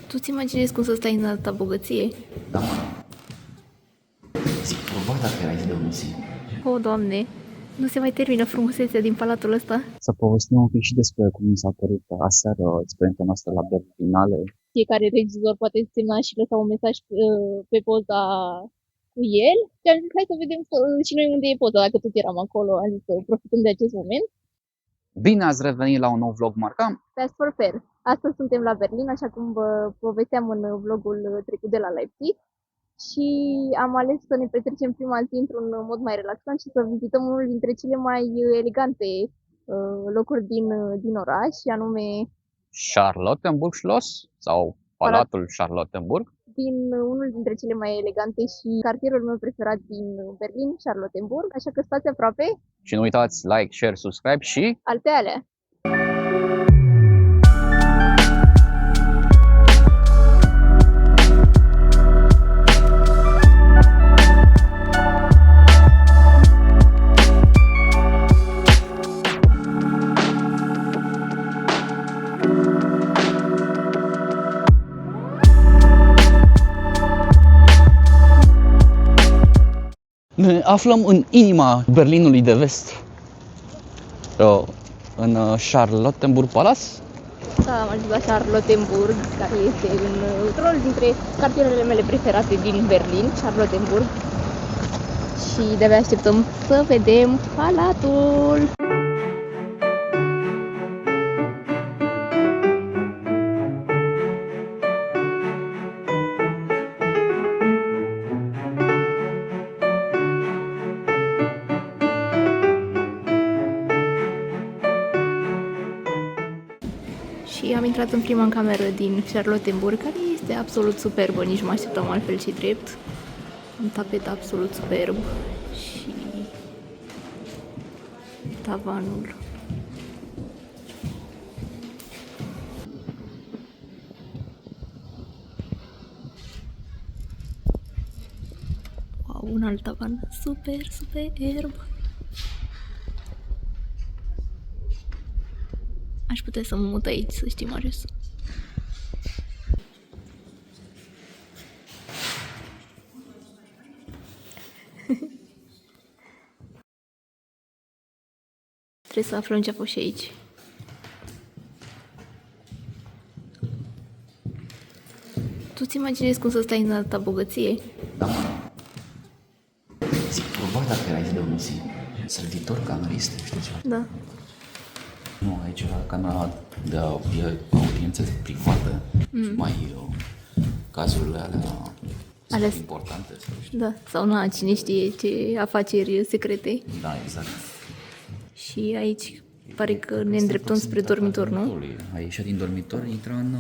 Tu-ți imaginezi cum să stai în alta bogăție? Da, mă. Zic, proba dacă erai de muții. O, Doamne, nu se mai termină frumusețea din palatul ăsta? Să povestim un pic și despre cum mi s-a părut aseară experiența noastră la Berlinale. Fiecare regizor poate semna și lăsa un mesaj pe poza cu el și am zis, hai să vedem și noi unde e poza, dacă tot eram acolo, am zis să profităm de acest moment. Bine ați revenit la un nou vlog, Marca. Fast for fair. Astăzi suntem la Berlin, așa cum vă povesteam în vlogul trecut de la Leipzig și am ales să ne petrecem prima zi într-un mod mai relaxant și să vizităm unul dintre cele mai elegante locuri din oraș, și anume Charlottenburg Schloss sau Palatul Charlottenburg. din unul dintre cele mai elegante și cartierul meu preferat din Berlin, Charlottenburg, așa că stați aproape. Și nu uitați like, share, subscribe și Alte alea. ne aflăm în inima Berlinului de Vest, în Charlottenburg Palace. Da, am ajuns la Charlottenburg, care este unul dintre cartierele mele preferate din Berlin, Charlottenburg. Și de-abia așteptăm să vedem palatul. Și am intrat în prima cameră din Charlottenburg, care este absolut superbă, nici nu mă așteptam altfel și drept. Un tapet absolut superb și tavanul. Wow, un alt tavan superb. Aș putea să mă mut aici, să știi, Marius. Trebuie să aflăm ce a fost și aici. Tu-ți imaginezi cum să stai în alta bogăție? Da, mă. Zic, proba dacă erai de muții. Servitor cameriste, știi ceva? Da. Nu, aici la camera de audiență privată și mai cazurile alea Ales. sunt importante. Sau știu. Da, sau na, cine știe ce afaceri secrete. Da, exact. Și aici pare că ne îndreptăm spre dormitor, nu? A ieșit din dormitor, intra în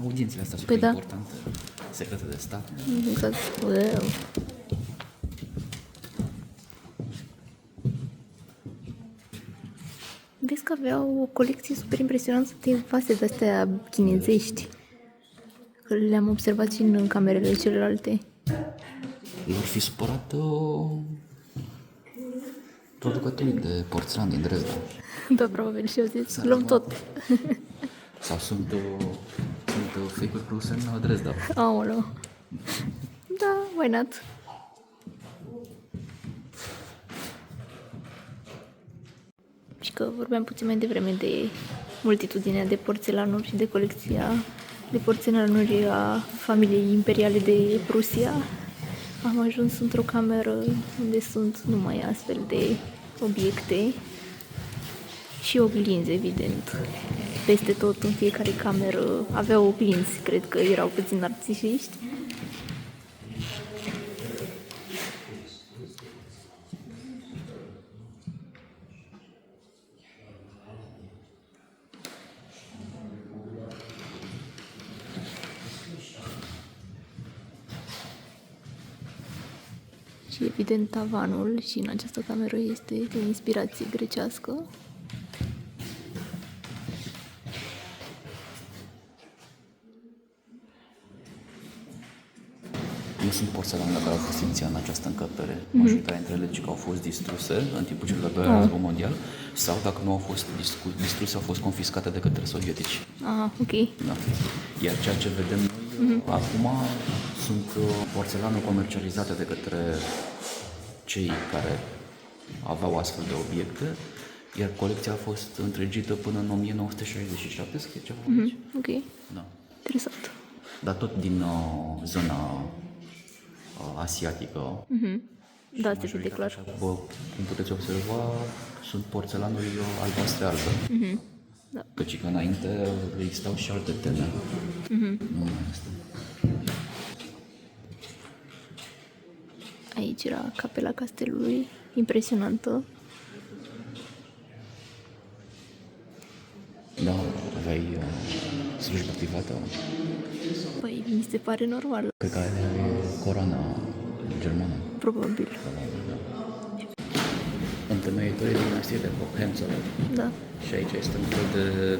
audiențele astea super da. importante, secrete de stat. Exact. Wow. Vezi că aveau o colecție super impresionantă de vase de-astea chinezești. Că le-am observat și în camerele celelalte. L-ar fi supărat producătorii de porțelan din Dresda. Da, probabil și eu zis, luăm tot. Sau sunt fake-uri produse în Dresda. Aoleu. Da, why not? Și că vorbeam puțin mai devreme de multitudinea de porțelanuri și de colecția de porțelanuri a familiei imperiale de Prusia. Am ajuns într-o cameră unde sunt numai astfel de obiecte și oglinzi, evident. Peste tot, în fiecare cameră aveau oglinzi, cred că erau puțin narcisiști. Și evident tavanul și în această cameră este de inspirație grecească. nu sunt porțelanele care au fost inițial în această încăpere. Majoritatea dintre ele zic că au fost distruse în timpul celor de-al doilea război mondial sau dacă nu au fost distruse, au fost confiscate de către sovietici. Ah, ok. Da. Iar ceea ce vedem noi acum sunt porțelană comercializate de către cei care aveau astfel de obiecte, iar colecția a fost întregită până în 1967, scrie ceva aici. Ok. Da. Interesant. Dar tot din zona asiatică. Da, se vede clar. Așa, cum puteți observa, sunt porțelanuri albastre albe. Da. Căci că înainte existau și alte teme. Nu mai este. Aici era capela castelului, impresionantă. Da, aveai slujba privată. Păi, mi se pare normal. Cred că aia e coroana germană. Probabil. Întemeitorii dinastiei de Hohenzollern. Da. Și aici este un fel de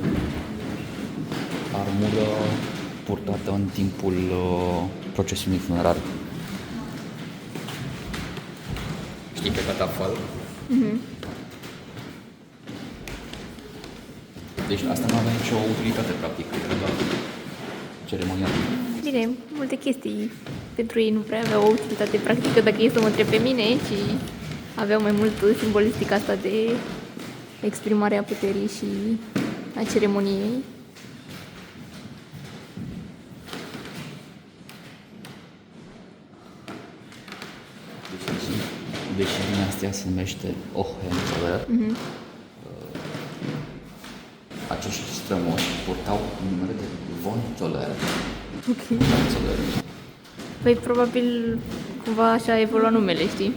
armură purtată în timpul procesiunii funerare. Știi pe catafal? Deci asta nu avea nicio utilitate practică, era doar ceremonial. Bine, multe chestii pentru ei nu prea aveau o utilitate practică dacă e să mă întreb pe mine, ci aveau mai mult simbolistica asta de exprimarea puterii și a ceremoniei. Deși dinastia se numește Hohenzollern, acești strămoși purtau numele de von Zollern. Ok. Hohenzollern. Păi probabil cumva așa a evoluat numele, știi?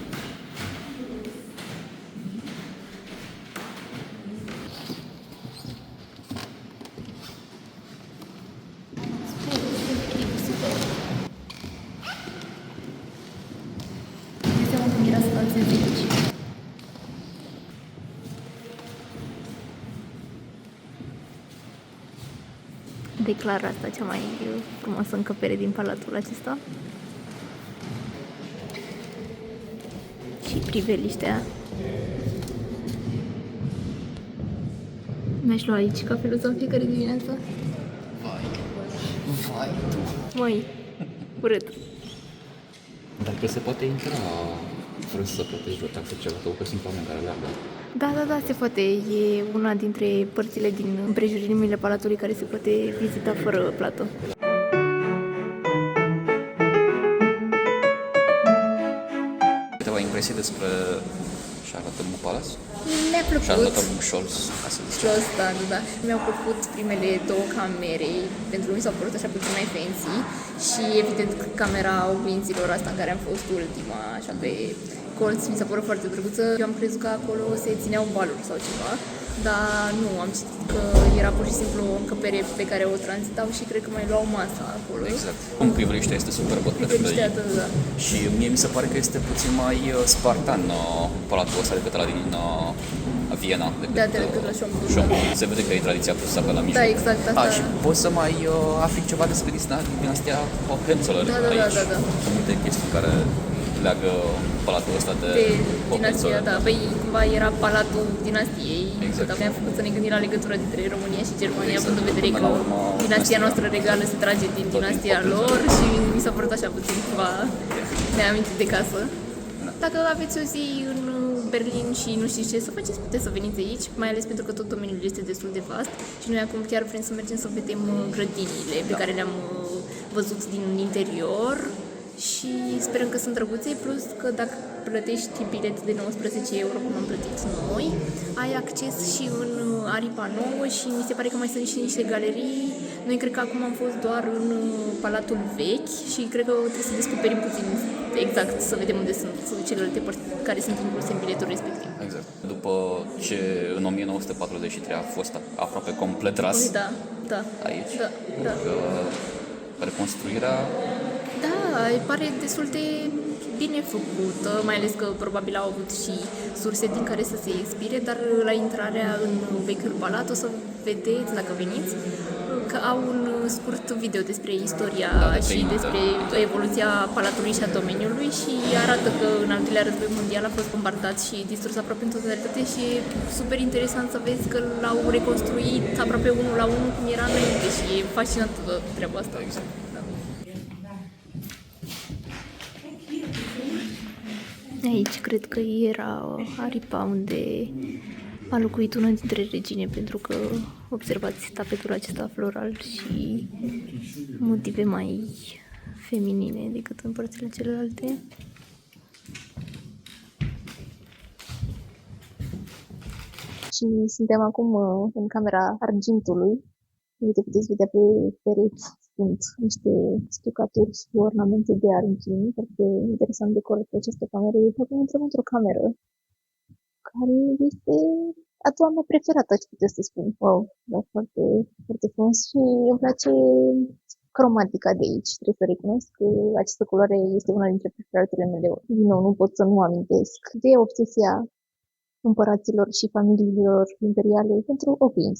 Declar asta cea mai frumoasă încăpere din palatul acesta. Și priveliștea. Mi-aș lua aici cafeluța în fiecare dimineață. Vai tu! Măi, urât. Dar că se poate intra fără să plătești o taxă ceva, că sunt oameni care leagă. Da, se poate. E una dintre părțile din împrejurimile palatului care se poate vizita fără plată. Câteva impresii despre Charlottenburg Palace? Mi-a plăcut. Charlottenburg Scholz, ca să zic. Jos, da. Mi-au plăcut primele două camere, pentru că mi s-au părut așa puțin mai fancy și evident camera oglinzilor asta în care am fost ultima, așa pe colț, mi s-a părut foarte drăguță. Eu am crezut că acolo se țineau baluri sau ceva, dar nu, am citit că era pur și simplu o încăpere pe care o tranzitau și cred că mai luau masa acolo. Exact. Cum priveliștea este super bătrână. Priveliștea, da. Și mie mi se pare că este puțin mai spartan palatul ăsta decât la din Viena. Decât la Schönbrunn. Se vede că e tradiția pusă pe la mijloc. Da, exact asta. Și poți să mai afli ceva despre dinastia Hohenzollern aici. Da. Sunt multe chestii care leagă palatul ăsta de dinastia, da. Păi cumva era palatul dinastiei. Exact. Mi-a făcut să ne gândim la legătura dintre România și Germania, având în vedere că dinastia noastră regală se trage din dinastia lor și mi s-a părut așa puțin cumva mi-a amintit de casă. Dacă aveți o zi în Berlin și nu știți ce să faceți, puteți să veniți aici, mai ales pentru că tot domeniul este destul de vast și noi acum chiar vrem să mergem să vedem grădinile pe care le-am văzut din interior și sperăm că sunt drăguțe, plus că dacă plătești bilet de 19 euro, cum am plătit noi, ai acces și în aripa nouă și mi se pare că mai sunt și niște galerii. Noi cred că acum am fost doar în Palatul Vechi și cred că trebuie să descoperim puțin exact, să vedem unde sunt celelalte părți care sunt incluse în biletul respectiv. Exact. După ce în 1943 a fost aproape complet ras Da. aici, Da. că reconstruirea Da, pare destul de bine făcută, mai ales că probabil au avut și surse din care să se inspire, dar la intrarea în vechiul palat o să vedeți, dacă veniți, că au un scurt video despre istoria de și prima, despre evoluția Palatului și a domeniului și arată că în al doilea război mondial a fost bombardat și distrus aproape în totalitate și e super interesant să vezi că l-au reconstruit aproape unul la unul cum era înainte și e fascinant treaba asta. Exact. Da. Aici cred că era aripa unde a locuit una dintre regine, pentru că observați tapetul acesta floral și motive mai feminine decât în părțile celelalte. Și suntem acum în camera argintului. Uite, puteți vedea pe pereți sunt niște stucaturi și ornamente de argint, foarte interesant decorat pe această cameră. Eu acum intrăm într-o cameră care este a tua mea preferată, aș putea să spun. Wow, da, foarte, foarte frumos și îmi place cromatica de aici. Trebuie să recunosc că această culoare este una dintre preferatele mele. Din nou, nu pot să nu amintesc de obsesia împăraților și familiilor imperiale pentru opinie.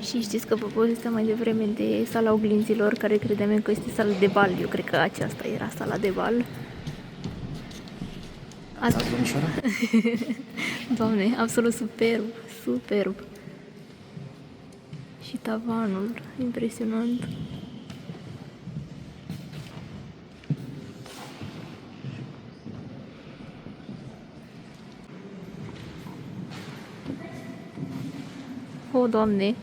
Și știți că vă povesteam mai devreme de sala oglinzilor, care credeam eu că este sala de bal. Eu cred că aceasta era sala de bal. Asta domnișoara? Doamne, absolut superb, superb. Și tavanul, impresionant. O, Doamne,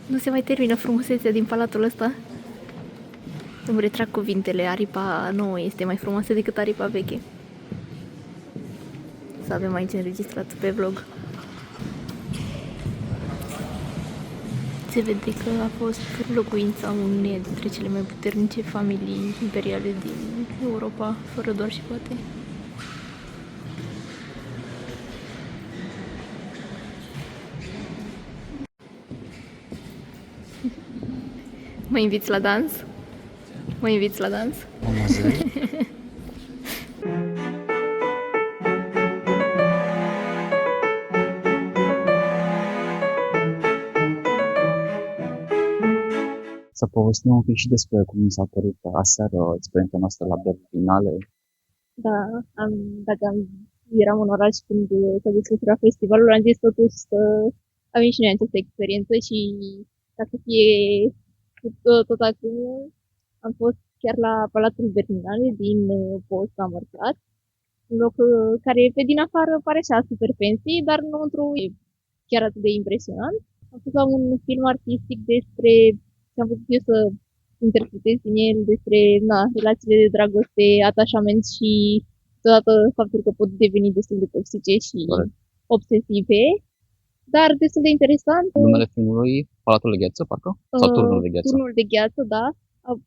nu se mai termină frumusețea din palatul ăsta? Îmi retrag cuvintele, aripa nouă este mai frumoasă decât aripa veche. Să avem aici înregistrat pe vlog. Se vede că a fost locuința uneia dintre cele mai puternice familii imperiale din Europa, fără doar și poate. Mă inviți la dans? Mă inviți la dans? Mademoiselle? Să povestim un pic și despre cum mi s-a părut aseară experiența noastră la Berlinale. Da, eram în oraș când s-a desfășurat festivalul, am zis totuși să avem și noi această experiență și ca să fie tot acum, am fost chiar la Palatul Berlinale din Potsdamer-Platz, un loc care pe din afară pare așa super fancy, dar înăuntru e chiar atât de impresionant. Am fost la un film artistic despre ce am putut eu să interpretez din el, despre relațiile de dragoste, atașament și totodată faptul că pot deveni destul de toxice și obsesive, dar destul de interesant. Numele filmului Palatul de Gheață, parcă? Sau Turnul de Gheață? Turnul de Gheață, da.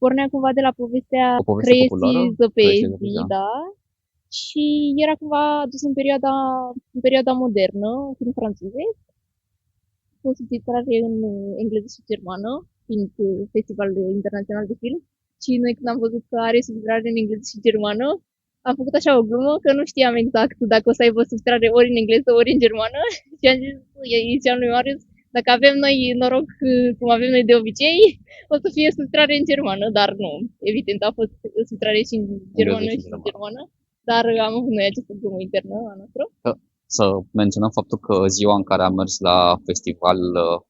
Pornea cumva de la povestea O poveste populară? Crăieții Zăpezi, Crăieții Zăpezi, da. Și era cumva adus în perioada modernă, film francezesc, cu subtitrare în engleză și germană, fiind festival internațional de film. Și noi când am văzut că are subtitrare în engleză și germană, am făcut așa o glumă că nu știam exact dacă o să aibă subtitrare ori în engleză, ori în germană. Și am zis, ziceam lui Marius, dacă avem noi noroc cum avem noi de obicei, o să fie subtitrare în germană, dar nu. Evident, a fost subtitrare și în germană și în germană. Dar am avut noi această glumă internă a noastră. Să menționăm faptul că ziua în care am mers la festival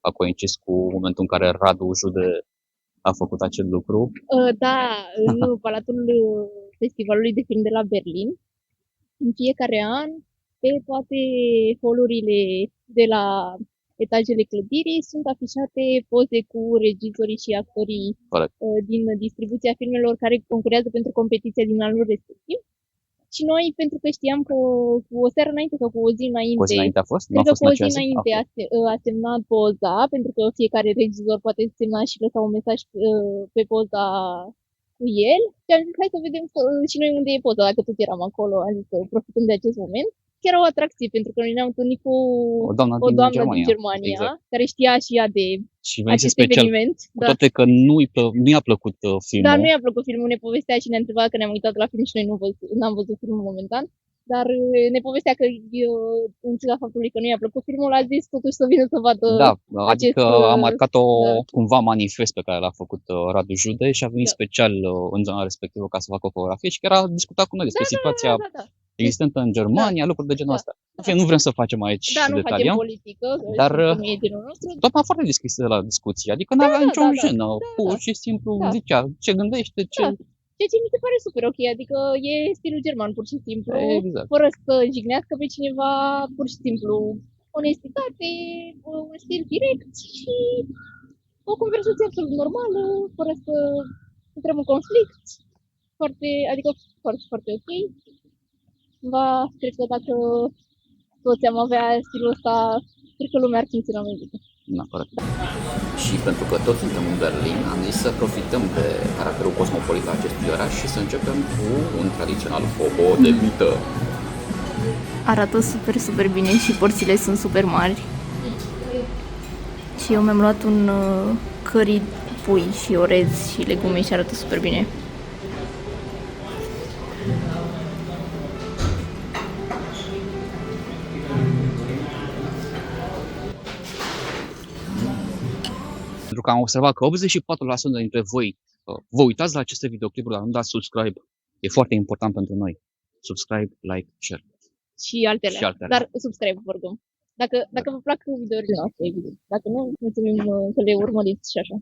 a coincis cu momentul în care Radu Jude a făcut acel lucru. Da, în Palatul Festivalului de Film de la Berlin, în fiecare an, pe toate holurile de la etajele clădirii sunt afișate poze cu regizorii și actorii din distribuția filmelor care concurează pentru competiția din anul respectiv. Și noi, pentru că știam că cu o seară înainte sau cu o zi Cu o zi înainte, înainte a fost? Nu cred a că fost cu în o zi acea zi? înainte Ok. a semnat poza, pentru că fiecare regizor poate semna și lăsa un mesaj pe poza cu el. Și am zis, hai să vedem și noi unde e poza, dacă tot eram acolo. Am zis că profităm de acest moment. Chiar o atracție, pentru că noi ne-am întâlnit cu O doamnă o din doamnă din Germania. Germania, Exact. care știa și ea de Și venise acest special, eveniment. cu Da. toate că nu i-a plăcut Dar filmul. nu i-a plăcut filmul, ne povestea și ne-a întrebat că ne-am uitat la film și noi n-am văzut filmul momentan. Dar ne povestea că în ciuda faptului că nu i-a plăcut filmul, a zis totuși să vină să vadă Da, acest... adică a marcat-o da. cumva manifest pe care l-a făcut Radu Jude și a venit Da. special în zona respectivă ca să facă o fotografie și chiar a discutat cu noi despre situația Da. existentă în Germania, lucruri de genul Da. ăsta. Nu vrem să facem aici Da, nu facem detaliem, politică, dar că nu e genul nostru. doamna foarte deschisă la discuție, adică nu avea nicio jenă, pur și simplu Da. zicea ce gândește, ce... Da. Ceea ce mi se pare super ok, adică e stilul german, pur și simplu, Exact. fără să jignească pe cineva, pur și simplu onestitate, un stil direct și o conversație absolut normală, fără să intrăm în conflict, adică foarte ok. Cred că dacă toți am avea stilul ăsta, cred că lumea ar funcționa mai bine. Da, corect. Și pentru că toți suntem în Berlin, am zis să profităm de caracterul cosmopolit al acestui oraș și să începem cu un tradițional hobo de vită. Arată super, super bine și porțiile sunt super mari. Și eu mi-am luat un curry pui și orez și legume și arată super bine. Pentru că am observat că 84% dintre voi vă uitați la aceste videoclipuri, dar nu dați subscribe. E foarte important pentru noi. Subscribe, like, share. Și altele. Dar subscribe, vă rugăm. Dacă vă plac videourile noastre, evident. Dacă nu, mulțumim că le urmăriți și așa.